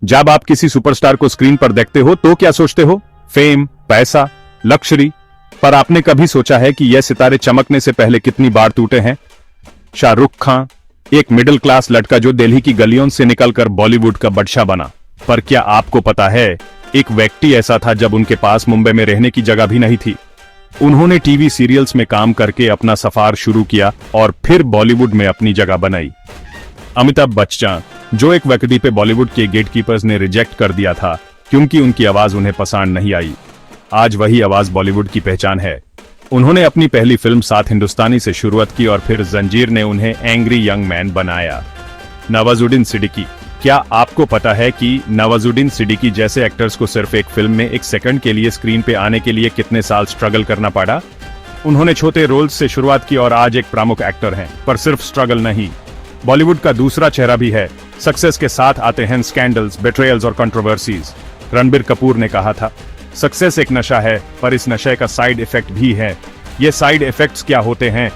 जब आप किसी सुपरस्टार को स्क्रीन पर देखते हो तो क्या सोचते हो? फेम, पैसा, लक्जरी। पर आपने कभी सोचा है कि यह सितारे चमकने से पहले कितनी बार टूटे हैं? शाहरुख खान, एक मिडिल क्लास लड़का जो दिल्ली की गलियों से निकलकर बॉलीवुड का बादशाह बना। पर क्या आपको पता है, एक व्यक्ति ऐसा था जब उनके पास मुंबई में रहने की जगह भी नहीं थी। उन्होंने टीवी सीरियल्स में काम करके अपना सफर शुरू किया और फिर बॉलीवुड में अपनी जगह बनाई। अमिताभ बच्चन, जो एक व्यक्ति पे बॉलीवुड के गेटकीपर्स ने रिजेक्ट कर दिया था क्योंकि उनकी आवाज उन्हें पसंद नहीं आई, आज वही आवाज बॉलीवुड की पहचान है। उन्होंने अपनी पहली फिल्म 7 हिंदुस्तानी से शुरुआत की और फिर जंजीर ने उन्हें एंग्री यंग मैन बनाया। नवाजुद्दीन सिद्दीकी, क्या आपको पता है कि नवाजुद्दीन सिद्दीकी जैसे एक्टर्स को सिर्फ एक फिल्म में 1 सेकंड के लिए स्क्रीन पे आने के लिए कितने साल स्ट्रगल करना पड़ा? उन्होंने छोटे रोल्स से शुरुआत की और आज एक प्रमुख एक्टर हैं। पर सिर्फ स्ट्रगल नहीं, बॉलीवुड का दूसरा चेहरा भी है। सक्सेस के साथ आते हैं स्कैंडल्स, बेट्रेयल्स और कंट्रोवर्सीज। रणबीर कपूर ने कहा था, सक्सेस एक नशा है पर इस नशे का साइड इफेक्ट भी है। ये साइड इफेक्ट्स क्या होते हैं?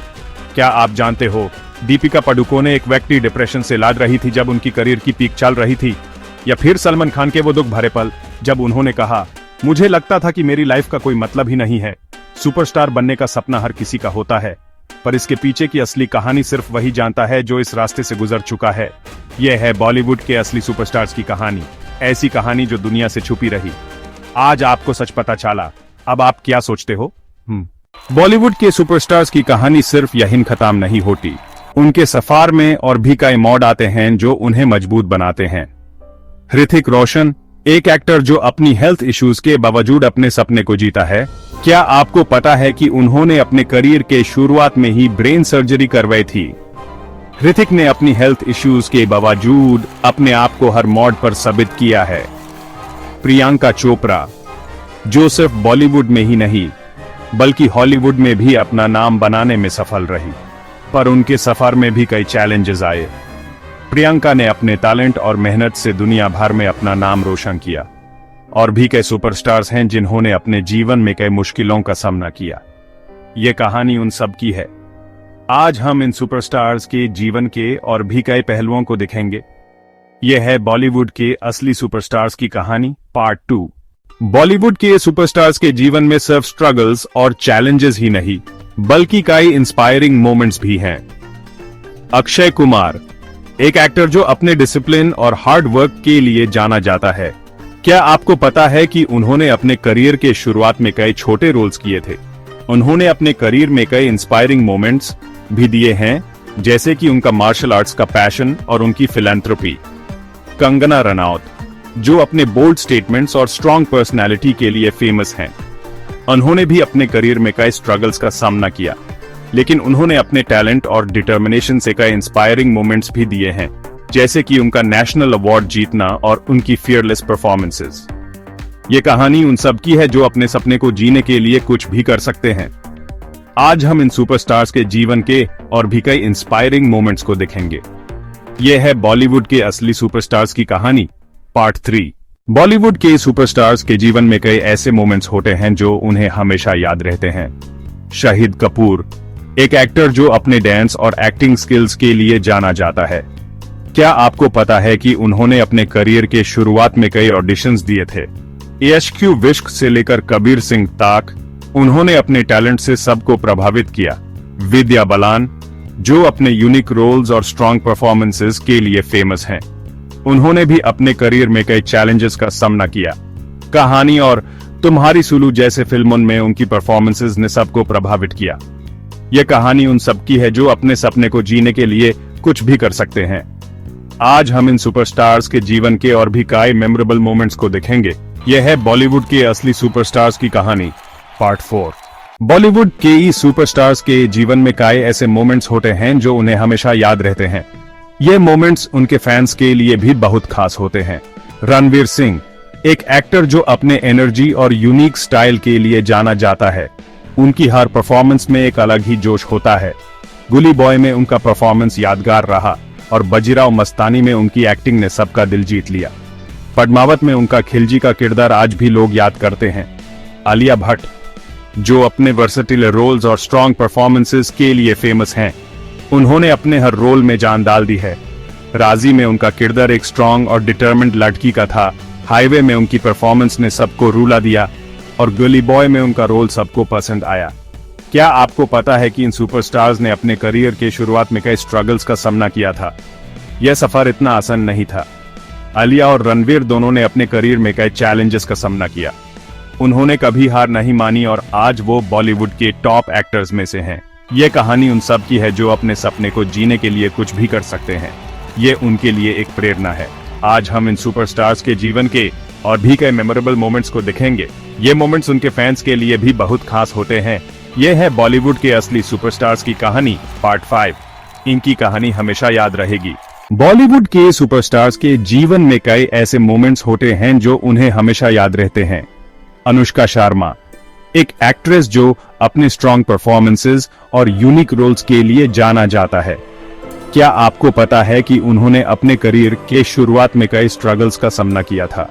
क्या आप जानते हो? दीपिका पादुकोणे एक व्यक्ति डिप्रेशन से लड़ रही थी जब उनकी करियर की पीक चल रही थी। या फिर सलमान खान के वो दुख भरे पल जब उन्होंने कहा, मुझे लगता था कि मेरी लाइफ का कोई मतलब ही नहीं है। सुपरस्टार बनने का सपना हर किसी का होता है, पर इसके पीछे की असली कहानी सिर्फ वही जानता है जो इस रास्ते से गुजर चुका है। यह है बॉलीवुड के असली सुपरस्टार्स की कहानी, ऐसी कहानी जो दुनिया से छुपी रही। आज आपको सच पता चला। अब आप क्या सोचते हो? बॉलीवुड के सुपरस्टार्स की कहानी सिर्फ यहीं खत्म नहीं होती। उनके सफर में और भी कई मोड़ आते हैं जो उन्हें मजबूत बनाते हैं। ऋतिक रोशन, एक एक्टर जो अपनी हेल्थ इश्यूज के बावजूद अपने सपने को जीता है। क्या आपको पता है कि उन्होंने अपने करियर के शुरुआत में ही ब्रेन सर्जरी करवाई थी? ऋतिक ने अपनी हेल्थ इश्यूज के बावजूद अपने आप को हर मोड़ पर साबित किया है। प्रियंका चोपड़ा, जो सिर्फ बॉलीवुड में ही नहीं बल्कि हॉलीवुड में भी अपना नाम बनाने में सफल रही, पर उनके सफर में भी कई चैलेंजेस आए। प्रियंका ने अपने टैलेंट और मेहनत से दुनिया भर में अपना नाम रोशन किया। और भी कई सुपरस्टार्स हैं जिन्होंने अपने जीवन में कई मुश्किलों का सामना किया। ये कहानी उन सब की है। आज हम इन सुपरस्टार्स के जीवन के और भी कई पहलुओं को देखेंगे। यह है बॉलीवुड के असली सुपरस्टार्स की कहानी पार्ट 2। बॉलीवुड के सुपरस्टार्स के जीवन में सिर्फ स्ट्रगल्स और चैलेंजेस ही नहीं बल्कि कई इंस्पायरिंग मोमेंट्स भी हैं। अक्षय कुमार, एक एक्टर जो अपने डिसिप्लिन और हार्ड वर्क के लिए जाना जाता है। क्या आपको पता है कि उन्होंने अपने करियर के शुरुआत में कई छोटे रोल्स किए थे? उन्होंने अपने करियर में कई इंस्पायरिंग मोमेंट्स भी दिए हैं, जैसे कि उनका मार्शल आर्ट्स का पैशन और उनकी फिलैंथ्रोपी। कंगना रनौत, जो अपने बोल्ड स्टेटमेंट्स और स्ट्रॉन्ग पर्सनैलिटी के लिए फेमस हैं। उन्होंने भी अपने करियर में कई स्ट्रगल्स का सामना किया, लेकिन उन्होंने अपने टैलेंट और डिटर्मिनेशन से कई इंस्पायरिंग मोमेंट्स भी दिए हैं, जैसे कि उनका नेशनल अवार्ड जीतना और उनकी फियरलेस परफॉर्मेंसेस। ये कहानी उन सब की है जो अपने सपने को जीने के लिए कुछ भी कर सकते हैं। आज हम इन सुपरस्टार्स के जीवन के और भी कई इंस्पायरिंग मोमेंट्स को देखेंगे। यह है बॉलीवुड के असली सुपरस्टार्स की कहानी पार्ट 3। बॉलीवुड के सुपरस्टार्स के जीवन में कई ऐसे मोमेंट्स होते हैं जो उन्हें हमेशा याद रहते हैं। शाहिद कपूर, एक एक्टर जो अपने डांस और एक्टिंग स्किल्स के लिए जाना जाता है। क्या आपको पता है कि उन्होंने अपने करियर के शुरुआत में कई ऑडिशंस दिए थे? एचक्यू विश्क से लेकर कबीर सिंह तक उन्होंने अपने टैलेंट से सबको प्रभावित किया। विद्या बालन, जो अपने यूनिक रोल्स और स्ट्रॉन्ग परफॉर्मेंसेस के लिए फेमस हैं, उन्होंने भी अपने करियर में कई चैलेंजेस का सामना किया। कहानी और तुम्हारी सुलू जैसे फिल्मों में उनकी परफॉर्मेंसेस ने सबको प्रभावित किया। यह कहानी उन सब की है जो अपने सपने को जीने के लिए कुछ भी कर सकते हैं। आज हम इन सुपरस्टार्स के जीवन के और भी कई मेमोरेबल मोमेंट्स को देखेंगे। यह है बॉलीवुड के असली सुपरस्टार्स की कहानी पार्ट 4। बॉलीवुड के इस सुपरस्टार्स के जीवन में कई ऐसे मोमेंट्स होते हैं जो उन्हें हमेशा याद रहते हैं। ये मोमेंट्स उनके फैंस के लिए भी बहुत खास होते हैं। रणवीर सिंह, एक एक्टर जो अपने एनर्जी और यूनिक स्टाइल के लिए जाना जाता है। उनकी हर परफॉर्मेंस में एक अलग ही जोश होता है। गुली बॉय में उनका परफॉर्मेंस यादगार रहा और बाजीराव मस्तानी में उनकी एक्टिंग ने सबका दिल जीत लिया। पद्मावत में उनका खिलजी का किरदार आज भी लोग याद करते हैं। आलिया भट्ट, जो अपने वर्सेटाइल रोल्स और स्ट्रॉन्ग परफॉर्मेंसेस के लिए फेमस हैं, उन्होंने अपने हर रोल में जान डाल दी है। राजी में उनका किरदार एक स्ट्रॉन्ग और डिटर्मिन्ड लड़की का था, हाईवे में उनकी परफॉर्मेंस ने सबको रुला दिया और गली बॉय में उनका रोल सबको पसंद आया। क्या आपको पता है कि इन सुपरस्टार्स ने अपने करियर के शुरुआत में कई स्ट्रगल्स का सामना किया था? यह सफर इतना आसान नहीं था। आलिया और रणवीर दोनों ने अपने करियर में कई चैलेंजेस का सामना किया। उन्होंने कभी हार नहीं मानी और आज वो बॉलीवुड के टॉप एक्टर्स में से हैं। ये कहानी उन सब की है जो अपने सपने को जीने के लिए कुछ भी कर सकते हैं। ये उनके लिए एक प्रेरणा है। आज हम इन सुपरस्टार्स के जीवन के और भी कई मेमोरेबल मोमेंट्स को देखेंगे। ये मोमेंट्स उनके फैंस के लिए भी बहुत खास होते हैं। ये है बॉलीवुड के असली सुपरस्टार्स की कहानी पार्ट 5। इनकी कहानी हमेशा याद रहेगी। बॉलीवुड के सुपरस्टार्स के जीवन में कई ऐसे मोमेंट्स होते हैं जो उन्हें हमेशा याद रहते हैं। अनुष्का शर्मा, एक एक्ट्रेस जो अपने स्ट्रॉन्ग परफॉर्मेंसेस और यूनिक रोल्स के लिए जाना जाता है। क्या आपको पता है कि उन्होंने अपने करियर के शुरुआत में कई स्ट्रगल्स का सामना किया था?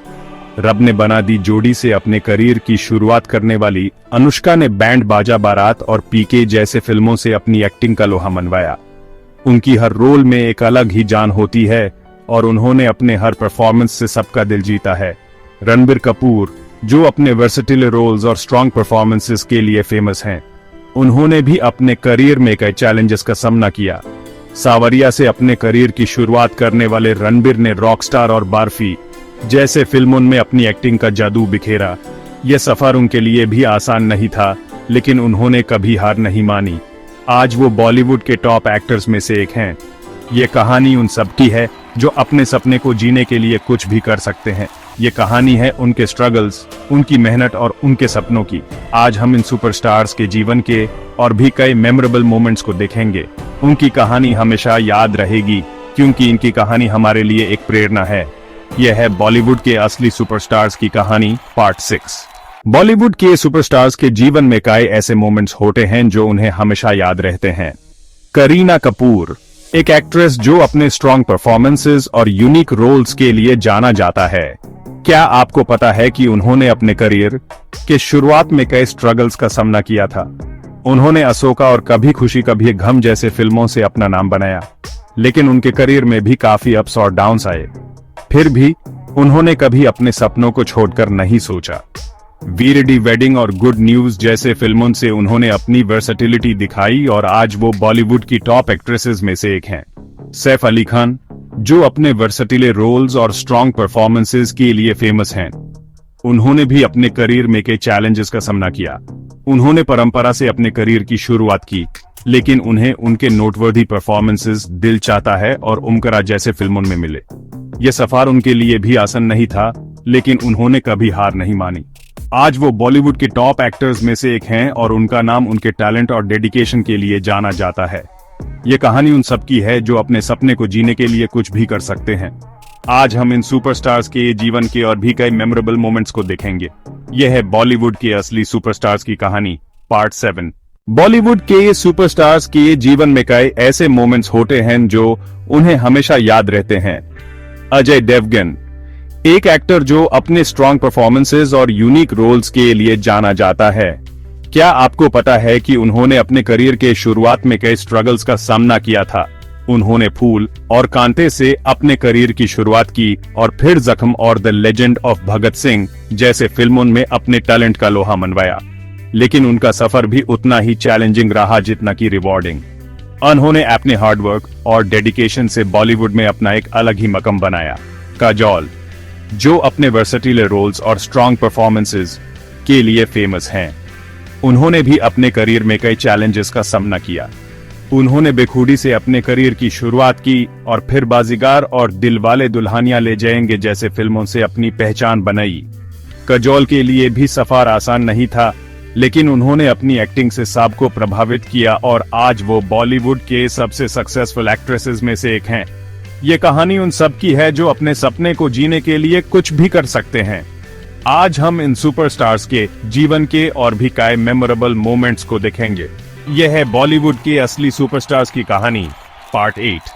रब ने बना दी जोड़ी से अपने करियर की शुरुआत करने वाली अनुष्का ने बैंड बाजा बारात और पीके जैसे फिल्मों से अपनी एक्टिंग का लोहा मनवाया। उनकी हर रोल में एक अलग ही जान होती है और उन्होंने अपने हर परफॉर्मेंस से सबका दिल जीता है। रणबीर कपूर, जो अपने वर्सेटाइल रोल्स और स्ट्रॉन्ग परफॉर्मेंसेस के लिए फेमस हैं, उन्होंने भी अपने करियर में कई चैलेंजेस का सामना किया। सावरिया से अपने करियर की शुरुआत करने वाले रणबीर ने रॉकस्टार और बार्फी जैसे फिल्मों में अपनी एक्टिंग का जादू बिखेरा। यह सफर उनके लिए भी आसान नहीं था, लेकिन उन्होंने कभी हार नहीं मानी। आज वो बॉलीवुड के टॉप एक्टर्स में से एक हैं। ये कहानी उन सब की है जो अपने सपने को जीने के लिए कुछ भी कर सकते हैं। ये कहानी है उनके स्ट्रगल्स, उनकी मेहनत और उनके सपनों की। आज हम इन सुपरस्टार्स के जीवन के और भी कई मेमोरेबल मोमेंट्स को देखेंगे। उनकी कहानी हमेशा याद रहेगी क्योंकि इनकी कहानी हमारे लिए एक प्रेरणा है। यह है बॉलीवुड के असली सुपरस्टार्स की कहानी पार्ट 6। बॉलीवुड के सुपरस्टार्स के जीवन में कई ऐसे मोमेंट्स होते हैं जो उन्हें हमेशा याद रहते हैं। करीना कपूर, एक एक्ट्रेस जो अपने स्ट्रॉन्ग परफॉर्मेंसेस और यूनिक रोल्स के लिए जाना जाता है। क्या आपको पता है कि उन्होंने अपने करियर के शुरुआत में कई स्ट्रगल्स का सामना किया था? उन्होंने अशोका और कभी खुशी कभी गम जैसे फिल्मों से अपना नाम बनाया, लेकिन उनके करियर में भी काफी अप्स और डाउन्स आए। फिर भी उन्होंने कभी अपने सपनों को छोड़कर नहीं सोचा। वीर दी वेडिंग और गुड न्यूज जैसे फिल्मों से उन्होंने अपनी वर्सेटिलिटी दिखाई और आज वो बॉलीवुड की टॉप एक्ट्रेसेस में से एक हैं। सैफ अली खान, जो अपने वर्सेटिले रोल्स और स्ट्रॉन्ग परफॉर्मेंसेस के लिए फेमस हैं, उन्होंने भी अपने करियर में कई चैलेंजेस का सामना किया। उन्होंने परंपरा से अपने करियर की शुरुआत की, लेकिन उन्हें उनके नोटवर्दी परफॉर्मेंसेस दिल चाहता है और उमकरा जैसे फिल्मों में मिले। यह सफर उनके लिए भी आसान नहीं था, लेकिन उन्होंने कभी हार नहीं मानी। आज वो बॉलीवुड के टॉप एक्टर्स में से एक हैं और उनका नाम उनके टैलेंट और डेडिकेशन के लिए जाना जाता है। ये कहानी उन सब की है जो अपने सपने को जीने के लिए कुछ भी कर सकते हैं। आज हम इन सुपरस्टार्स के जीवन के और भी कई मेमोरेबल मोमेंट्स को देखेंगे। यह है बॉलीवुड के असली सुपरस्टार्स की कहानी पार्ट 7। बॉलीवुड के सुपरस्टार्स के जीवन में कई ऐसे मोमेंट्स होते हैं जो उन्हें हमेशा याद रहते हैं। अजय देवगन, एक एक्टर जो अपने स्ट्रॉन्ग परफॉर्मेंसेस और यूनिक रोल्स के लिए जाना जाता है। क्या आपको पता है कि उन्होंने अपने करियर के शुरुआत में कई स्ट्रगल्स का सामना किया था? उन्होंने फूल और कांटे से अपने करियर की शुरुआत की और फिर जख्म और the legend of Bhagat Singh जैसे फिल्मों में अपने टैलेंट का लोहा मनवाया। लेकिन उनका सफर भी उतना ही चैलेंजिंग रहा जितना कि रिवॉर्डिंग। उन्होंने अपने हार्डवर्क और डेडिकेशन से बॉलीवुड में अपना एक अलग ही मकाम बनाया। काजोल, जो अपने वर्सेटाइल रोल्स और स्ट्रॉन्ग परफॉर्मेंसेस के लिए फेमस हैं, उन्होंने भी अपने करियर में कई चैलेंजेस का सामना किया। उन्होंने बेखुदी से अपने करियर की शुरुआत की और फिर बाजीगर और दिलवाले दुल्हनिया ले जाएंगे जैसे फिल्मों से अपनी पहचान बनाई। काजोल के लिए भी सफर आसान नहीं था, लेकिन उन्होंने अपनी एक्टिंग से सबको प्रभावित किया और आज वो बॉलीवुड के सबसे सक्सेसफुल एक्ट्रेसेस में से एक हैं। ये कहानी उन सब की है जो अपने सपने को जीने के लिए कुछ भी कर सकते हैं। आज हम इन सुपरस्टार्स के जीवन के और भी कई मेमोरेबल मोमेंट्स को देखेंगे। यह है बॉलीवुड के असली सुपरस्टार्स की कहानी पार्ट 8।